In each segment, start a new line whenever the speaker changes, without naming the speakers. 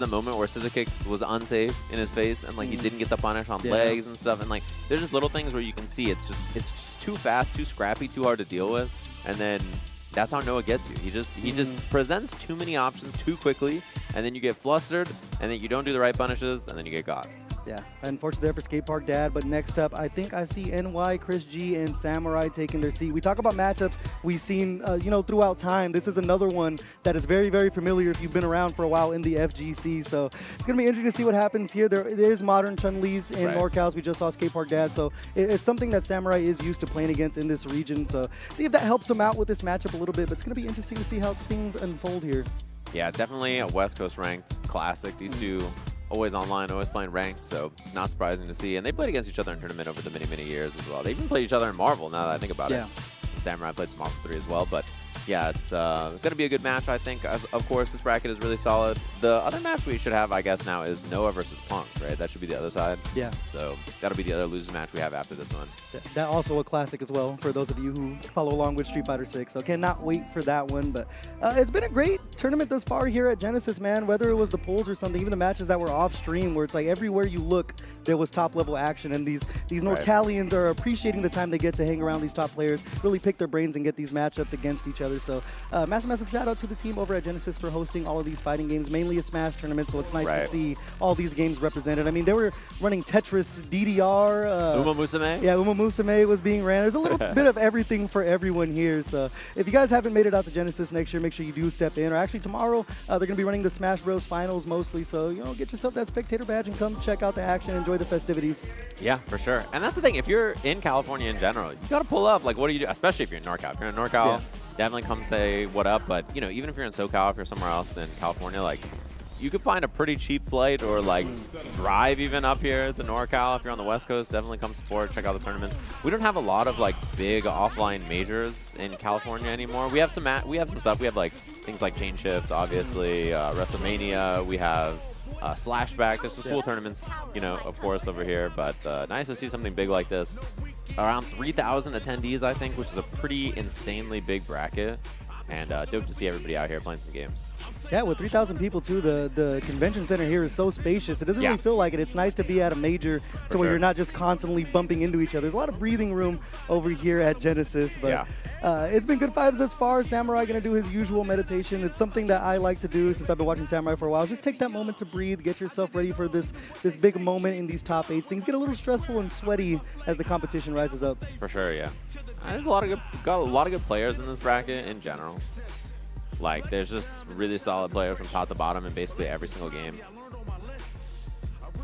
the moment where Scissor Kicks was unsafe in his face and like he didn't get the punish on legs and stuff, and like there's just little things where you can see it's just too fast, too scrappy, too hard to deal with, and then that's how Noah gets you. He just presents too many options too quickly, and then you get flustered, and then you don't do the right punishes, and then you get got.
Yeah, unfortunately there for Skate Park Dad, but next up, I think I see NYChrisG and Samurai taking their seat. We talk about matchups we've seen, you know, throughout time. This is another one that is very, very familiar if you've been around for a while in the FGC. So it's going to be interesting to see what happens here. There's modern Chun-Li's in NorCals. We just saw Skate Park Dad, so it's something that Samurai is used to playing against in this region. So see if that helps him out with this matchup a little bit, but it's going to be interesting to see how things unfold here.
Yeah, definitely a West Coast ranked classic. These two always online, always playing ranked, so not surprising to see. And they played against each other in tournament over the many, many years as well. They even played each other in Marvel, now that I think about it. Samurai played some Marvel 3 as well, but yeah, it's going to be a good match, I think. Of course, this bracket is really solid. The other match we should have, I guess, now is Noah versus Punk, right? That should be the other side. Yeah. So that'll be the other losers match we have after this one.
That also a classic as well for those of you who follow along with Street Fighter 6. So cannot wait for that one. But it's been a great tournament thus far here at Genesis, man. Whether it was the polls or something, even the matches that were off stream, where it's like everywhere you look, there was top level action, and these NorCalians are appreciating the time they get to hang around these top players, really pick their brains and get these matchups against each other. So massive shout out to the team over at Genesis for hosting all of these fighting games, mainly a Smash tournament, so it's nice to see all these games represented. I mean, they were running Tetris, DDR.
Uma Musume?
Yeah, Uma Musume was being ran. There's a little bit of everything for everyone here. So if you guys haven't made it out to Genesis next year, make sure you do step in. Or actually tomorrow, they're going to be running the Smash Bros. Finals mostly. So, you know, get yourself that spectator badge and come check out the action, enjoy the festivities.
Yeah, for sure. And that's the thing. If you're in California in general, you got to pull up. Like, what do you do? Especially if you're in NorCal. If you're in NorCal, definitely come say what up. But, you know, even if you're in SoCal, if you're somewhere else in California, like, you could find a pretty cheap flight or, like, drive even up here to NorCal. If you're on the West Coast, definitely come support, check out the tournaments. We don't have a lot of, like, big offline majors in California anymore. We have some stuff. We have, like, things like Chain Shift, obviously, WrestleMania. We have Slashback. There's some cool tournaments, you know, of course, over here. But nice to see something big like this. Around 3,000 attendees, I think, which is a pretty insanely big bracket. And dope to see everybody out here playing some games.
Yeah, with 3,000 people, too, the convention center here is so spacious. It doesn't really feel like it. It's nice to be at a major to where you're not just constantly bumping into each other. There's a lot of breathing room over here at Genesis. But it's been good vibes thus far. Samurai going to do his usual meditation. It's something that I like to do since I've been watching Samurai for a while. Just take that moment to breathe, get yourself ready for this big moment in these top 8s. Things get a little stressful and sweaty as the competition rises up.
For sure, yeah. There's got a lot of good players in this bracket in general. Like, there's just really solid players from top to bottom in basically every single game.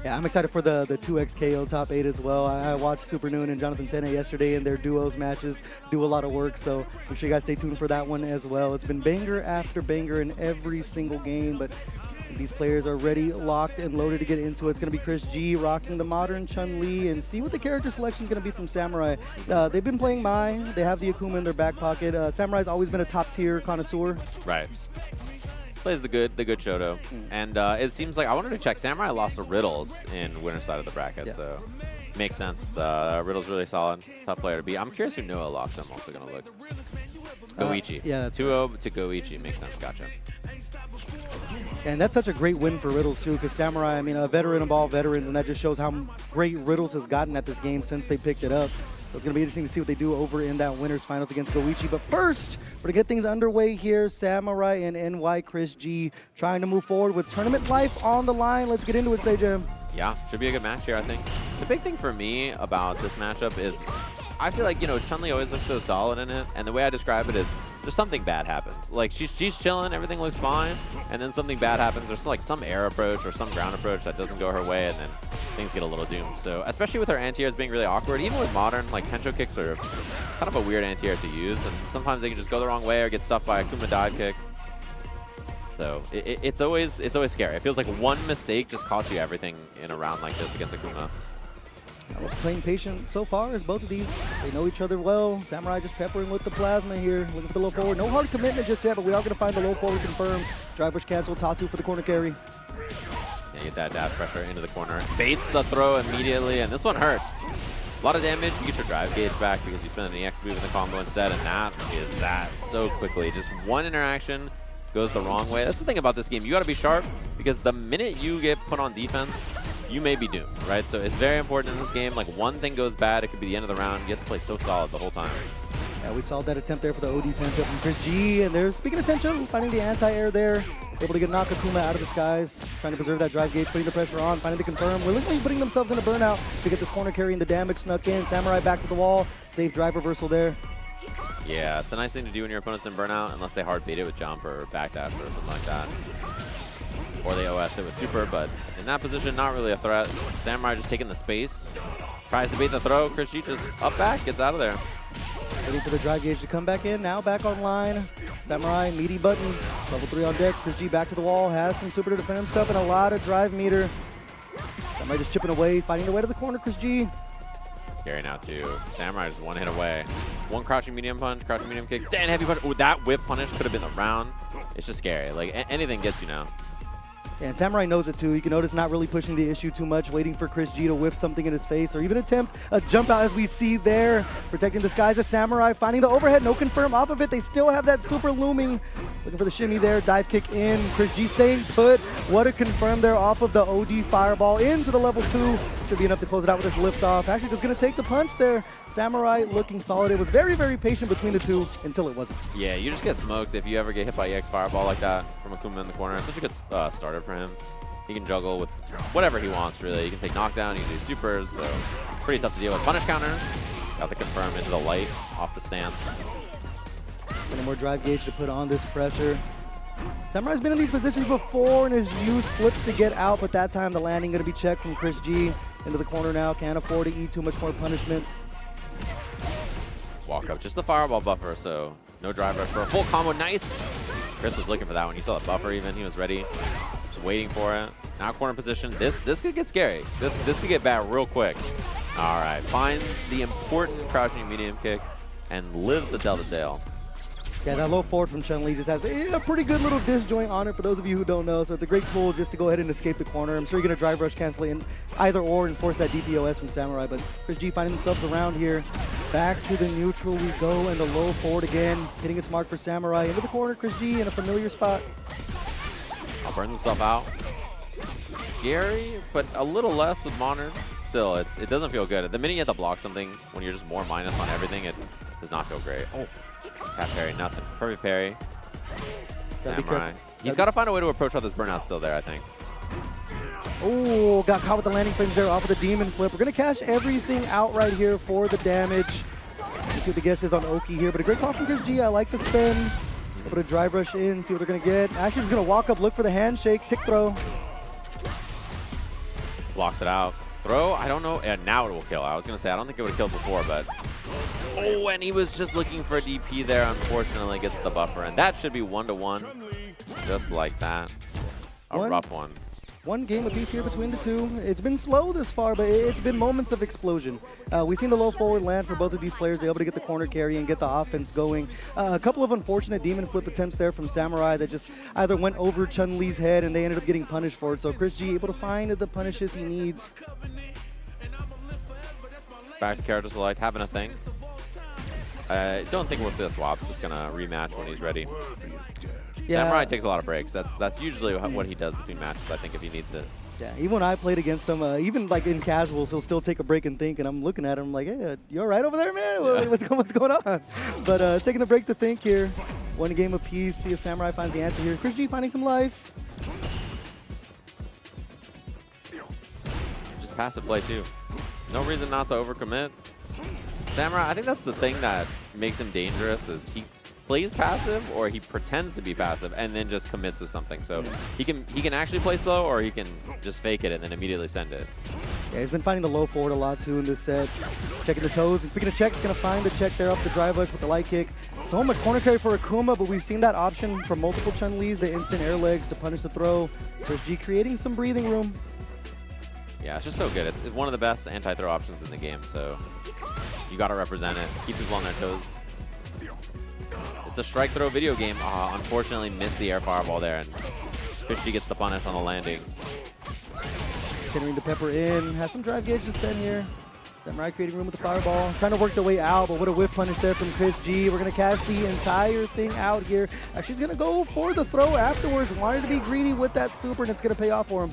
Yeah, I'm excited for the 2x KO top 8 as well. I watched Super Noon and Jonathan Tene yesterday in their duos matches do a lot of work, so make sure you guys stay tuned for that one as well. It's been banger after banger in every single game, but these players are ready, locked, and loaded to get into it. It's going to be ChrisG rocking the modern Chun-Li, and see what the character selection is going to be from Samurai. They've been playing Mai. They have the Akuma in their back pocket. Samurai's always been a top-tier connoisseur.
Right. Plays the good Shoto. And it seems like, I wanted to check, Samurai lost to Riddles in winner's side of the bracket, so makes sense. Riddle's really solid, tough player to beat. I'm curious who Noah lost. I'm also going to look. Goichi. 2-0 to Goichi. Makes sense. Gotcha.
And that's such a great win for Riddles, too, because Samurai, I mean, a veteran of all veterans, and that just shows how great Riddles has gotten at this game since they picked it up. So it's going to be interesting to see what they do over in that winners finals against Goichi. But first, we're going to get things underway here. Samurai and NYChrisG trying to move forward with tournament life on the line. Let's get into it, Sejam.
Yeah, should be a good match here, I think. The big thing for me about this matchup is I feel like, you know, Chun-Li always looks so solid in it, and the way I describe it is just something bad happens. Like, she's chilling, everything looks fine, and then something bad happens. There's like some air approach or some ground approach that doesn't go her way, and then things get a little doomed. So, especially with her anti-airs being really awkward, even with modern, like, Tensho kicks are kind of a weird anti-air to use, and sometimes they can just go the wrong way or get stuffed by a Akuma dive kick. So, it's always scary. It feels like one mistake just costs you everything in a round like this against Akuma.
Well, playing patient so far as both of these. They know each other well. Samurai just peppering with the plasma here, looking for the low forward. No hard commitment just yet, but we are going to find the low forward confirmed. Drive push cancel, Tatsu for the corner carry.
Yeah, get that dash pressure into the corner. Baits the throw immediately, and this one hurts. A lot of damage. You get your drive gauge back because you spend an EX move in the combo instead, and that is that so quickly. Just one interaction. goes the wrong way. That's the thing about this game. You got to be sharp because the minute you get put on defense, you may be doomed, right? So it's very important in this game. Like, one thing goes bad, it could be the end of the round. You have to play so solid the whole time.
Yeah, we saw that attempt there for the OD Tencho from ChrisG, and there's, speaking of Tencho, finding the anti-air there, able to get knock Akuma out of the skies, trying to preserve that drive gauge, putting the pressure on, finding the confirm, reluctantly putting themselves in a burnout to get this corner carry and the damage snuck in. Samurai back to the wall, safe drive reversal there.
Yeah, it's a nice thing to do when your opponent's in burnout, unless they hard bait it with jump or backdash or something like that. Or they OS it with super, but in that position, not really a threat. Samurai just taking the space, tries to bait the throw. ChrisG just up back, gets out of there.
Waiting for the drive gauge to come back in, now back online. Samurai, meaty button, level 3 on deck. ChrisG back to the wall, has some super to defend himself and a lot of drive meter. Samurai just chipping away, fighting the way to the corner, ChrisG.
Scary now too. Samurai just one hit away. One crouching medium punch, crouching medium kick, stand heavy punch. Oh, that whip punish could have been the round. It's just scary. Like, anything gets you now.
Yeah, and Samurai knows it too. You can notice not really pushing the issue too much, waiting for ChrisG to whip something in his face or even attempt a jump out as we see there. Protecting the skies as Samurai, finding the overhead, no confirm off of it. They still have that super looming. Looking for the shimmy there, dive kick in. ChrisG staying put. What a confirm there off of the OD fireball into the level 2. Should be enough to close it out with this lift off. Actually just going to take the punch there. Samurai looking solid. It was very, very patient between the two until it wasn't.
Yeah, you just get smoked if you ever get hit by EX fireball like that from Akuma in the corner. It's such a good starter for him. He can juggle with whatever he wants, really. He can take knockdown, he can do supers, so pretty tough to deal with. Punish counter, got the confirm into the light, off the stance.
Spending more drive gauge to put on this pressure. Samurai's been in these positions before and has used flips to get out, but that time the landing going to be checked from ChrisG. Into the corner now, can't afford to eat too much more punishment.
Walk up, just the fireball buffer, so no drive rush for a full combo. Nice! Chris was looking for that one. You saw the buffer even, he was ready. Just waiting for it. Now corner position. This could get scary. This could get bad real quick. All right, finds the important crouching medium kick and lives to tell the tale.
Yeah, that low forward from Chun just has a pretty good little disjoint on it for those of you who don't know. So it's a great tool just to go ahead and escape the corner. I'm sure you're going to drive rush cancel in either or and force that DPOS from Samurai. But ChrisG finding themselves around here. Back to the neutral we go, and the low forward again. Hitting its mark for Samurai. Into the corner, ChrisG in a familiar spot.
I'll burn himself out. Scary, but a little less with Modern. Still, it doesn't feel good. The minute you have to block something, when you're just more minus on everything, it does not feel great. Oh. Tap parry, nothing. Perfect parry. Samurai. He's got to find a way to approach all this burnout still there, I think.
Oh, got caught with the landing frames there off of the demon flip. We're going to cash everything out right here for the damage. Let's see what the guess is on Oki here, but a great call from ChrisG. I like the spin. Able to drive rush in, see what they're going to get. Actually, he's going to walk up, look for the handshake, tick throw.
Blocks it out. Throw, I don't know. And now it will kill. I was going to say, I don't think it would have killed before, but... Oh, and he was just looking for a DP there. Unfortunately, gets the buffer. And that should be 1-to-1. Just like that. A rough one.
One game apiece here between the two. It's been slow this far, but it's been moments of explosion. We've seen the low forward land for both of these players. They're able to get the corner carry and get the offense going. A couple of unfortunate demon flip attempts there from Samurai that just either went over Chun-Li's head and they ended up getting punished for it. So ChrisG able to find the punishes he needs.
Back to character select, having a thing. I don't think we'll see a swap. Just going to rematch when he's ready. Yeah. Samurai takes a lot of breaks. That's usually what he does between matches, I think, if he needs it.
Yeah, even when I played against him, even like in casuals, he'll still take a break and think, and I'm looking at him like, hey, you all right over there, man? Yeah. What's going on? But taking the break to think here. One game apiece, see if Samurai finds the answer here. ChrisG finding some life.
Just passive play, too. No reason not to overcommit. Samurai, I think that's the thing that makes him dangerous is he plays passive or he pretends to be passive and then just commits to something. So he can actually play slow or he can just fake it and then immediately send it.
Yeah, he's been finding the low forward a lot too in this set. Checking the toes. And speaking of checks, going to find the check there off the drive rush with the light kick. So much corner carry for Akuma, but we've seen that option from multiple Chun-Li's, the instant air legs to punish the throw. ChrisG creating some breathing room.
Yeah, it's just so good. It's one of the best anti-throw options in the game, so you got to represent it. Keep people on their toes. It's a strike throw video game. Unfortunately, missed the air fireball there, and ChrisG gets the punish on the landing.
Continuing to pepper in. Has some drive gauge to spend here. Samurai creating room with the fireball, trying to work their way out, but what a whiff punish there from ChrisG. We're going to catch the entire thing out here. Actually, he's going to go for the throw afterwards. Wanted to be greedy with that super, and it's going to pay off for him.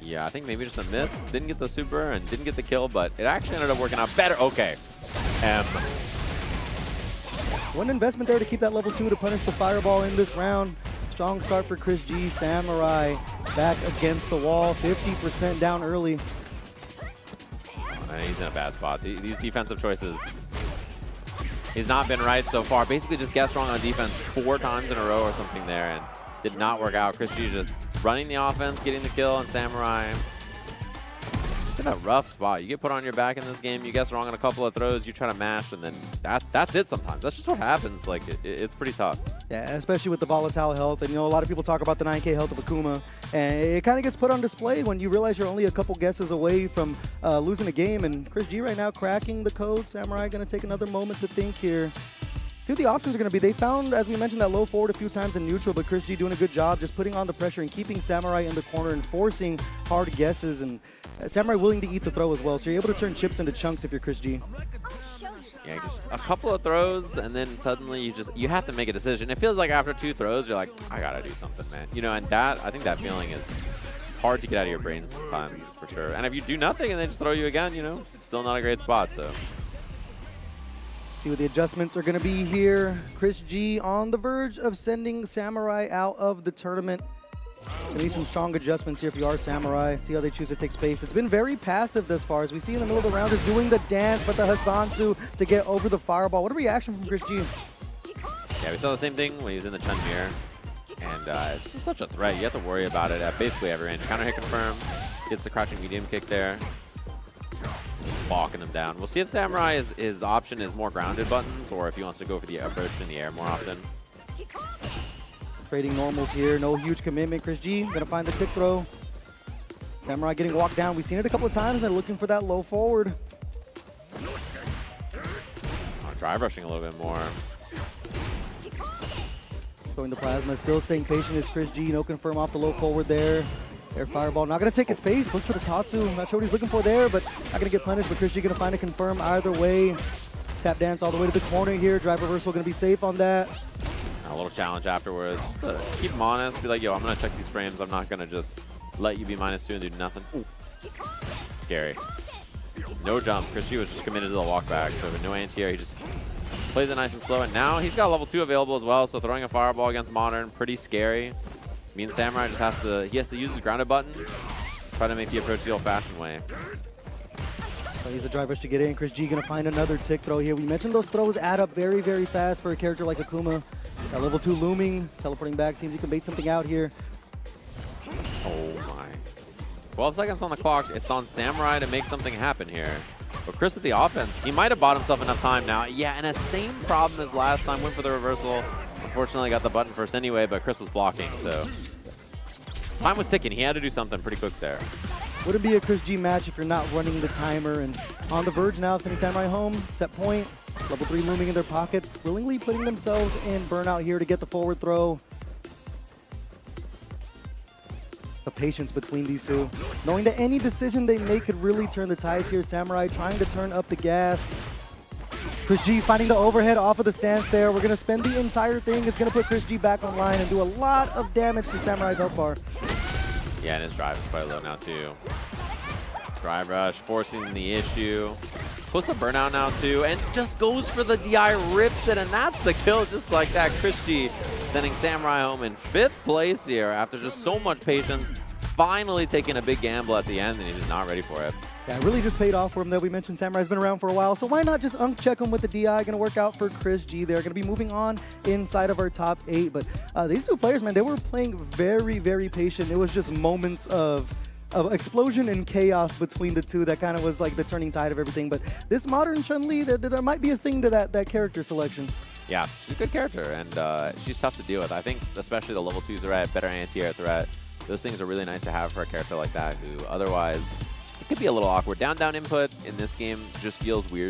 Yeah, I think maybe just a miss. Didn't get the super and didn't get the kill, but it actually ended up working out better. Okay.
One investment there to keep that level 2 to punish the fireball in this round. Strong start for ChrisG. Samurai back against the wall, 50% down early.
He's in a bad spot. These defensive choices, he's not been right so far. Basically just guessed wrong on defense 4 times in a row or something there and did not work out. ChrisG just running the offense, getting the kill, and Samurai just in a rough spot. You get put on your back in this game, you guess wrong on a couple of throws, you try to mash, and then that's it sometimes. That's just what happens. Like, it's pretty tough. Yeah,
especially with the volatile health. And, you know, a lot of people talk about the 9K health of Akuma, and it kind of gets put on display when you realize you're only a couple guesses away from losing a game. And ChrisG right now cracking the code. Samurai going to take another moment to think here. See what the options are going to be. They found, as we mentioned, that low forward a few times in neutral, but ChrisG doing a good job just putting on the pressure and keeping Samurai in the corner and forcing hard guesses. And Samurai willing to eat the throw as well, so you're able to turn chips into chunks if you're ChrisG.
Yeah, just a couple of throws, and then suddenly you have to make a decision. It feels like after 2 throws, you're like, I gotta do something, man. You know, and I think that feeling is hard to get out of your brain sometimes, for sure. And if you do nothing and they just throw you again, you know, it's still not a great spot, so.
See what the adjustments are gonna be here. ChrisG on the verge of sending Samurai out of the tournament. Gonna need some strong adjustments here if you are Samurai. See how they choose to take space. It's been very passive thus far. As we see in the middle of the round is doing the dance, but the Hasansu to get over the fireball. What a reaction from ChrisG.
Yeah, we saw the same thing when he was in the Chun mirror. And it's just such a threat. You have to worry about it at basically every range. Counter hit confirm. Gets the crouching medium kick there. Just walking him down. We'll see if Samurai, his option is more grounded buttons, or if he wants to go for the approach in the air more often.
Trading normals here, no huge commitment. ChrisG gonna find the tick throw. Samurai getting walked down. We've seen it a couple of times. They're looking for that low forward.
Drive rushing a little bit more.
Throwing the plasma, still staying patient is ChrisG. No confirm off the low forward there. Air fireball, not gonna take his space. Look for the Tatsu. Not sure what he's looking for there, but not gonna get punished. But ChrisG gonna find a confirm either way. Tap dance all the way to the corner here. Drive reversal gonna be safe on that.
A little challenge afterwards. Just keep him honest. Be like, yo, I'm going to check these frames. I'm not going to just let you be -2 and do nothing. Ooh. Scary. No jump. ChrisG was just committed to the walk back. So with no anti-air, he just plays it nice and slow. And now he's got level 2 available as well. So throwing a fireball against Modern, pretty scary. Means Samurai just has to use his grounded button. Try to make the approach the old-fashioned way.
So he's a drive rush to get in. ChrisG going to find another tick throw here. We mentioned those throws add up very, very fast for a character like Akuma. Got level 2 looming, teleporting back, seems he can bait something out here.
Oh my. 12 seconds on the clock. It's on Samurai to make something happen here. But Chris with the offense, he might have bought himself enough time now. Yeah, and the same problem as last time. Went for the reversal. Unfortunately, got the button first anyway, but Chris was blocking, so. Time was ticking. He had to do something pretty quick there.
Wouldn't be a ChrisG match if you're not running the timer. And on the verge now of sending Samurai home. Set point. Level 3 looming in their pocket. Willingly putting themselves in burnout here to get the forward throw. The patience between these two. Knowing that any decision they make could really turn the tides here. Samurai trying to turn up the gas. ChrisG finding the overhead off of the stance there. We're going to spend the entire thing. It's going to put ChrisG back online and do a lot of damage to Samurai's health bar.
Yeah, and his drive is quite low now, too. Drive rush, forcing the issue. Puts the burnout now, too, and just goes for the DI, rips it, and that's the kill just like that. ChrisG sending Samurai home in 5th place here after just so much patience. Finally taking a big gamble at the end, and he's just not ready for it.
Yeah, it really just paid off for him, though. We mentioned Samurai's been around for a while, so why not just check him with the DI? Going to work out for ChrisG. They're going to be moving on inside of our top 8, but these two players, man, they were playing very, very patient. It was just moments of explosion and chaos between the two that kind of was like the turning tide of everything. But this modern Chun-Li, there might be a thing to that character selection.
Yeah, she's a good character, and she's tough to deal with. I think especially the level 2 threat, better anti-air threat, those things are really nice to have for a character like that who otherwise it could be a little awkward. Down input in this game just feels weird.